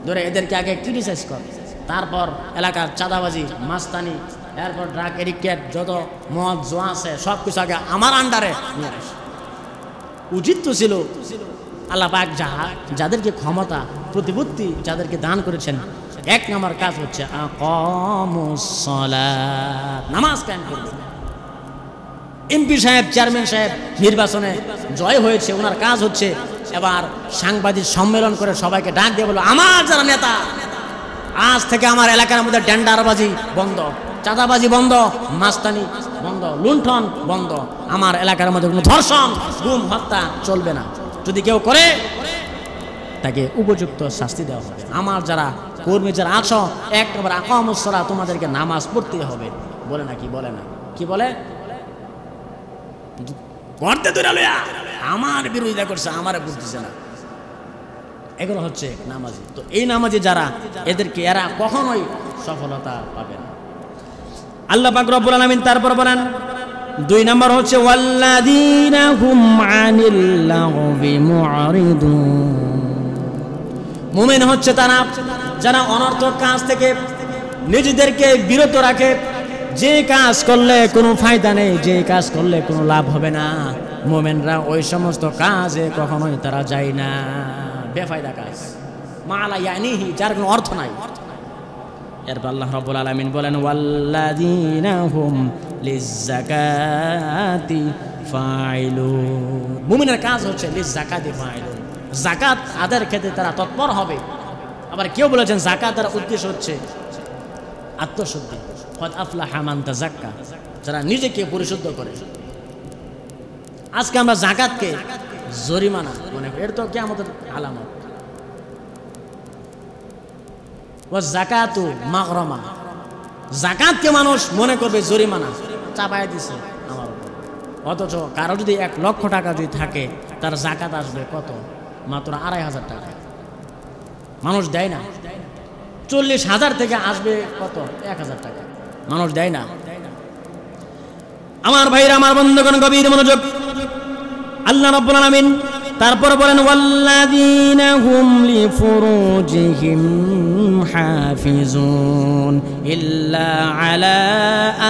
ধরে এদেরকে আগে ক্রিটিসাইজ কর, তারপর এলাকার চাঁদাবাজি মাস্তানি, এরপর ড্রাগ এডিক্টেড যত মদ জোয়া আছে সব কিছু আগে আমার আন্ডারে নিয়ে আস। উচিত তো ছিল আল্লাহ পাক যাদেরকে ক্ষমতা প্রতিপত্তি যাদেরকে দান করেছেন, এক নম্বর কাজ হচ্ছে আকামুস সালাত, নামাজ কায়েম করবে। এমপি সাহেব, চেয়ারম্যান সাহেব নির্বাচনে জয় হয়েছে, ওনার কাজ হচ্ছে এবার সাংবাদিক সম্মেলন করে সবাইকে ডাক দিয়ে বলো, আমার যারা নেতা, আজ থেকে আমার এলাকার মধ্যে টেন্ডারবাজি বন্ধ, চাঁদাবাজি বন্ধ, মাস্তানি বন্ধ, লুণ্ঠন বন্ধ, আমার এলাকার মধ্যে কোনো ধর্ষণ গুম হত্যা চলবে না, যদি কেউ করে তাকে উপযুক্ত শাস্তি দেওয়া হবে। আমার যারা কর্মী যারা আছো, এক নম্বর আকামুস সালাত, তোমাদেরকে নামাজ পড়তে হবে। বলে না কি বলে না কি বলে, করতে দূরে লইয়া আমার বিরোধিতা করছে, আমারে বুঝতেছে না, এগুলো হচ্ছে নামাজি। তো এই নামাজি যারা, এদেরকে এরা কখনোই সফলতা পাবে না। আল্লাহ পাক রব্বুল আলামিন তারপর বলেন, দুই নম্বর হচ্ছে ওয়াল্লাযীনা হুম আনিল লাগবি মুআরিদুন। মুমিন হচ্ছে তারা যারা অনর্থক কাজ থেকে নিজেদেরকে বিরত রাখে, যে কাজ করলে কোনো ফায়দা নেই, যে কাজ করলে কোনো লাভ হবে না, মুমিনরা ওই সমস্ত কাজে কখনোই তারা যায় না। বেফায়দা কাজ, মালা ইয়ানিহি, যার কোনো অর্থ নাই, এরপর আল্লাহ রাব্বুল আলামিন বলেন ওয়াল্লাযীনা হুম লিয-যাকাতি ফাইলুন। মুমিনের কাজ হচ্ছে লিয-যাকাতি ফাইলুন, যাকাত আদায়ের ক্ষেত্রে তারা তৎপর হবে। আবার কেউ বলেছেন যাকাতের উদ্দেশ্য হচ্ছে আত্মশুদ্ধি, কদ আফলাহা মান তাযাক্কা, যারা নিজেকে পরিশুদ্ধ করে। আজকে আমরা যাকাতকে জরিমানা মনে করি, এর তো কিয়ামতের আলামত। ওয়া যাকাতু মাগরামা, যাকাতকে মানুষ মনে করবে জরিমানা, চাপায় দিছে আমার উপর। অথচ কারো যদি 1 লক্ষ টাকা যদি থাকে, তার যাকাত আসবে কত? মাত্র 2,500 টাকা। মানুষ দেয় না। 40,000 থেকে আসবে কত? 1,000 টাকা। মানুষ দেয় না। আমার ভাইরা, আমার বন্ধুগণ, গভীর মনোযোগ। আল্লাহ রাব্বুল আলামিন তারপর বলেন ওয়াল্লাযীনা হুম লিফুরুজিহিম হাফিজুন ইল্লা আলা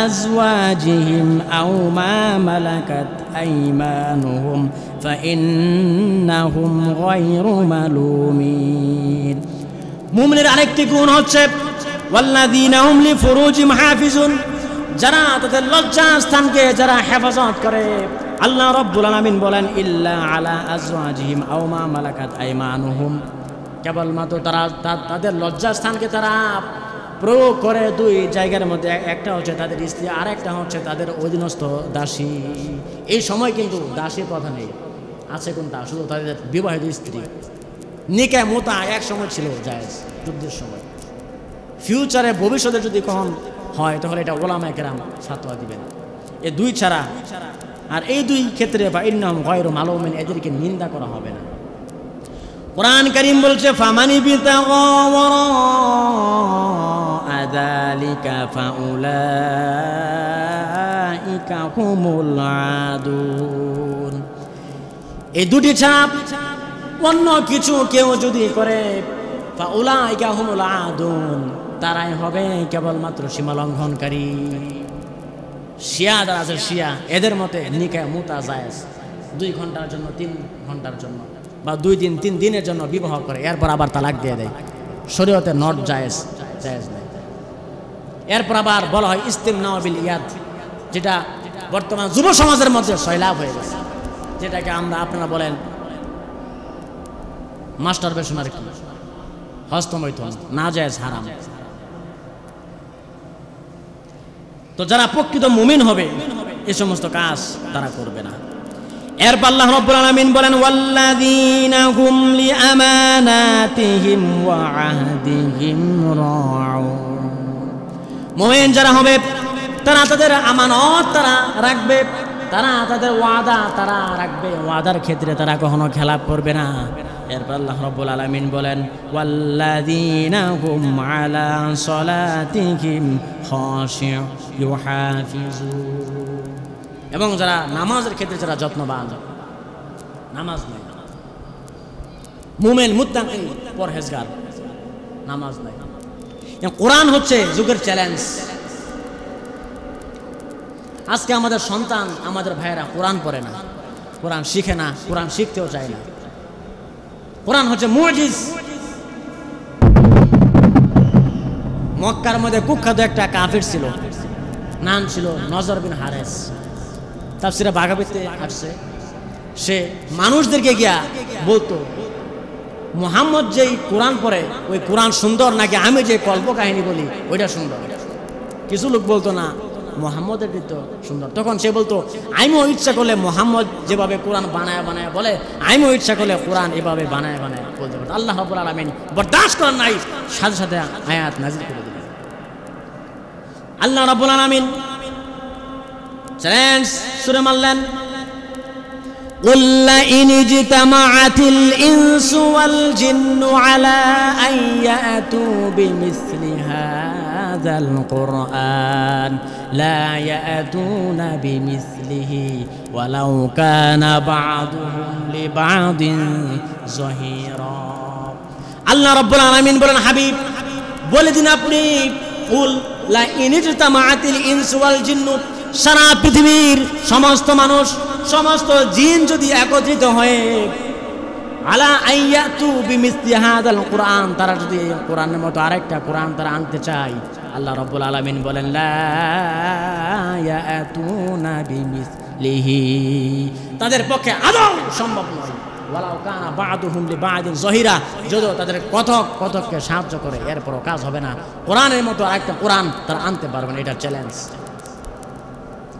আজওয়াজিহিম আও মা মালাকাত আইমানুহুম ফাইন্নাহুম গায়রু মালুমিন। মুমিনের আরেকটি গুণ হচ্ছে ওয়াল্লাযীনা হুম লিফুরুজিহিম হাফিজুন, যারা তাদের লজ্জা স্থানকে যারা হেফাজত করে। আল্লাহ রাব্বুল আলামিন বলেন ইল্লা আলা আজওয়াজিহিম আও মা মালাকাত আইমানুহুম, কেবলমাত্র তারা তাদের লজ্জা স্থানকে তারা প্রয়োগ করে 2 জায়গার মধ্যে। একটা হচ্ছে তাদের স্ত্রী, আর একটা হচ্ছে তাদের অধীনস্থ দাসী। এই সময় কিন্তু দাসীর কথা নেই, আছে কোনটা? শুধু তাদের বিবাহিত স্ত্রী। নিকাহ মুতা এক সময় ছিল জায়েজ, যুদ্ধের সময়। ফিউচারে ভবিষ্যতে যদি কখন হয় তাহলে এটা ওলামায়ে কেরাম ফতোয়া দিবেন। এই 2 ছাড়া, আর এই 2 ক্ষেত্রে বা ইন্নাহুম গায়রু মালুমিন, এদেরকে নিন্দা করা হবে না। কোরআন কারীম বলছে ফামানি বিতাগা ওয়ারা যালিকা ফাউলাইকা হুমুল আদুন। এই 2টি ছাড়া অন্য কিছু কেউ যদি করে ফাউলাইকা হুমুল আদুন, তারাই হবে কেবলমাত্র সীমালঙ্ঘনকারী। শিয়া যারা আছে, শিয়া, এদের মতে নিকাহ মুতা জায়েজ। 2 ঘন্টার জন্য, 3 ঘন্টার জন্য, বা 2 দিন 3 দিনের জন্য বিবাহ করে, এরপর আবার তালাক দিয়ে দেয়। শরীয়তে নট জায়েজ, জায়েজ নেই। এরপর আবার বলা হয় ইস্তিমনা বিল ইয়াদ, যেটা বর্তমান যুব সমাজের মধ্যে সয়লাভ হয়ে গেছে, যেটাকে আমরা আপনারা বলেন মাস্টারবেশন, আর কি হস্তমৈথুন, না জায়েজ, হারাম। তো যারা প্রকৃত মুমিন হবে এই সমস্ত কাজ তারা করবে না। এরপর আল্লাহ রাব্বুল আলামিন বলেন ওয়াল্লাযীনা হুম লিআমানাতিহিম ওয়া আহদিহিম রাউন। মুমিন যারা হবে তারা তাদের আমানত তারা রাখবে, তারা তাদের ওয়াদা তারা রাখবে, ওয়াদার ক্ষেত্রে তারা কখনো খেলাপ করবে না। এরপর আল্লাহ রাব্বুল আলামিন বলেন ওয়াল্লাযীনা হুম আলা সলাতিহিম খাশিউন, এবং যারা নামাজের ক্ষেত্রে যারা যত্নবান, নামাজ নাই, মুমিন মুত্তাকি পরহেজগার, নামাজ নাই। কোরআন হচ্ছে যুগের চ্যালেঞ্জ। আজকে আমাদের সন্তান, আমাদের ভাইয়েরা কোরআন পড়ে না, কোরআন শিখে না, কোরআন শিখতেও চায় না। কোরআন হচ্ছে মুজিজ। মক্কার মধ্যে কুখ্যাত একটা কাফির ছিল, নাম ছিল নজর বিন হারেস। তাফসিরে বাগাবিতে আসছে, সে মানুষদেরকে গিয়া বলতো মুহাম্মদ যেই কোরআন পড়ে ওই কোরআন সুন্দর, নাকি আমি যে কল্প কাহিনী বলি ওইটা সুন্দর। কিছু লোক বলতো না, মুহাম্মদের তো সুন্দর। তখন সে বলতো আমিও ইচ্ছা করলে মুহাম্মদ যেভাবে কোরআন বানায় বানায় বলে, আমিও ইচ্ছা করলে কোরআন এভাবে বানায় বানায় বলতে পারত। আল্লাহ রাব্বুল আলামিন বরদাস্ত করেন নাই, সাথে সাথে আয়াত নাযিল করে দিলেন। আল্লাহ রাব্বুল আলামিন চ্যালেঞ্জ সূরা মারলেন قل لئن اجتمعت الإنس والجن على أن يأتوا بمثل هذا القرآن لا يأتون بمثله ولو كان بعضهم لبعض ظهيرا। আল্লাহ রাব্বুল আলামিন বলেন হাবিব বলে দিন আপনি, কুল লাইন ইজতামাআতিল ইনসু ওয়াল জিন্নু, সারা পৃথিবীর সমস্ত মানুষ, সমস্ত জিন যদি একত্রিত হয়ে আলা আইয়াতু বিমিসলি হাযাল কুরআন, তারা যদি এই কোরআনের মতো আরেকটা কোরআন তারা আনতে চায়, আল্লাহ রাব্বুল আলামিন বলেন লা ইয়াতুনা বিমিসলিহি, তাদের পক্ষে আদৌ সম্ভব নয়। ওয়ালাউ কানা বা'দুহুম লিবা'দিন যহিরা, যদিও তাদের কথককে সাহায্য করে, এরপরও কাজ হবে না। কোরআনের মতো আরেকটা কোরআন তারা আনতে পারবে না, এটা চ্যালেঞ্জ।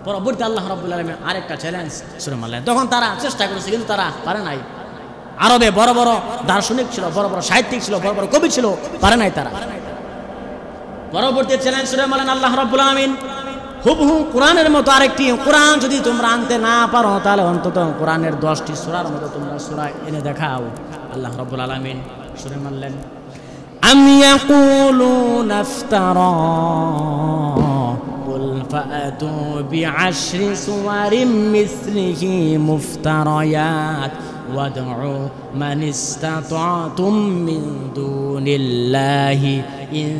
পরবর্তী আল্লাহ রাব্বুল আলামিন আরেকটা চ্যালেঞ্জ শুরু করলেন। তখন তারা চেষ্টা করেছে কিন্তু তারা পারে নাই। আরবে বড় বড় দার্শনিক ছিল, বড় বড় সাহিত্যিক ছিল, বড় বড় কবি ছিল, পারে নাই তারা। পরবর্তী চ্যালেঞ্জ শুরু করলেন আল্লাহ রাব্বুল আলামিন, হুবহু কোরআনের মতো আরেকটি কোরআন যদি তোমরা আনতে না পারো, তাহলে অন্তত কোরআনের 10টি সূরার মতো তোমরা সূরা এনে দেখাও। আল্লাহ রাব্বুল আলামিন শুরু করলেন, আম ইয়াকুলুনা ইফতারা কুল ফাতু বিআশরি সুওয়ারিম মিসলিহি মুফতারায়াত ওয়াদউ মান ইসতাতাতুম মিন দুনিল্লাহি ইন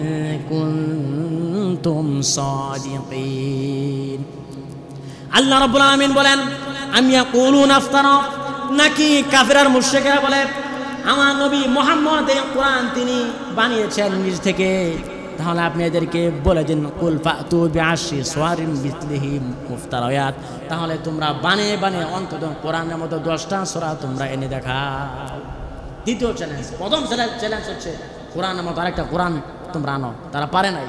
কুনতুম সাদিকিন। আল্লাহ রাব্বুল আলামিন বলেন, আম ইয়াকুলুনা ইফতারা, নাকি কাফির আর মুশরিকরা বলে আমার নবী মুহাম্মদ এই কোরআন তিনি বানিয়েছেন নিজ থেকে। তাহলে আপনি এদেরকে বলে দিন, কুল ফাতু বিআশরি সুওয়ারিম মিসলিহি মুফতারায়াত, তাহলে তোমরা বানিয়ে বানিয়ে অন্তত কোরআনের মতো 10টা সূরা তোমরা এনে দেখাও। দ্বিতীয় চ্যালেঞ্জ। প্রথম চ্যালেঞ্জ হচ্ছে কোরআনের মতো আরেকটা কোরআন তোমরা আনো, তারা পারে নাই।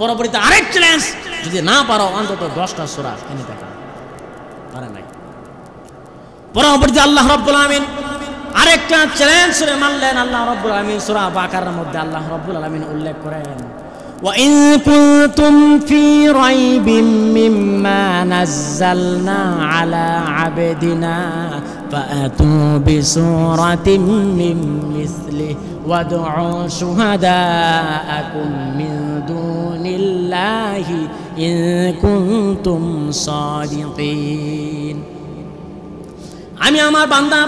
পরবর্তীতে আরেক চ্যালেঞ্জ, যদি না পারো অন্তত 10টা সূরা এনে দেখাও, পারে নাই। পরবর্তীতে আল্লাহ রাব্বুল আলামিন আরেকটা চ্যালেঞ্জ করে মানলেন। আল্লাহ রাব্বুল আলামিন সূরা বাকারার মধ্যে আল্লাহ রাব্বুল আলামিন উল্লেখ করেন, ওয়া ইন কুনতুম ফি রাইবিম মিম্মা নাযালনা আলা আবদিনা ফাআতু বিসূরাতিন মিন মিসলিহি ওয়াদউ শুহাদাআকুম মিন দুনিল্লাহি ইন কুনতুম সাদিকিন। আমি আমার বান্দা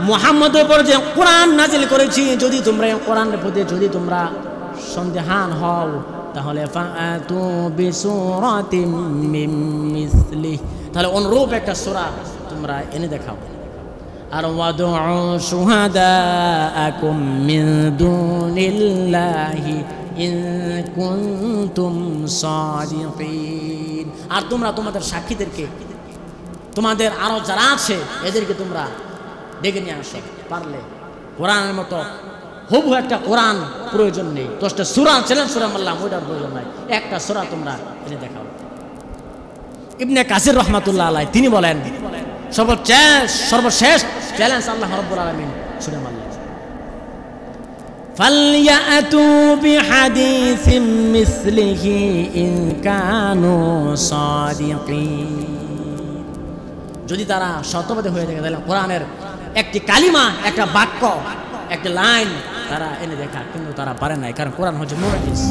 মুহাম্মদের উপর যে কোরআন নাজিল করেছি, যদি তোমরা এই কোরআনের প্রতি যদি তোমরা সন্দেহান হও, তাহলে ফাআতু বিসূরাতিন মিন মিসলিহি, তাহলে অনুরূপ একটা সূরা তোমরা এনে দেখাও। আর ওয়াদউ শুহাদাআকুম মিন দুনিল্লাহি ইন কুনতুম সাদিকিন, আর তোমরা তোমাদের সাক্ষীদেরকে, তোমাদের আরো যারা আছে এদেরকে তোমরা ডেকে নিয়ে আসো। পারলে কোরআনের মতো হুবহু একটা কোরআন প্রয়োজন নেই, 10টা সূরা চ্যালেঞ্জ সূরা মারলাম, ওইটার প্রয়োজন নাই, একটা সূরা তোমরা এনে দেখাও। ইবনে কাসির রাহমাতুল্লাহ আলাইহি তিনি বলেন, সর্বশেষ চ্যালেঞ্জ আল্লাহ রাব্বুল আলামিন সূরা মারলেন, ফালইয়াতু বিহাদিসিম মিসলিহি ইন কানু সাদিকিন। যদি তারা সত্যবাদী হয়ে থাকে, তাহলে কোরআনের একটি কালিমা, একটা বাক্য, একটা লাইন তারা এনে দেখা, কিন্তু তারা পারে নাই, কারণ কোরআন হচ্ছে মুআজিজ।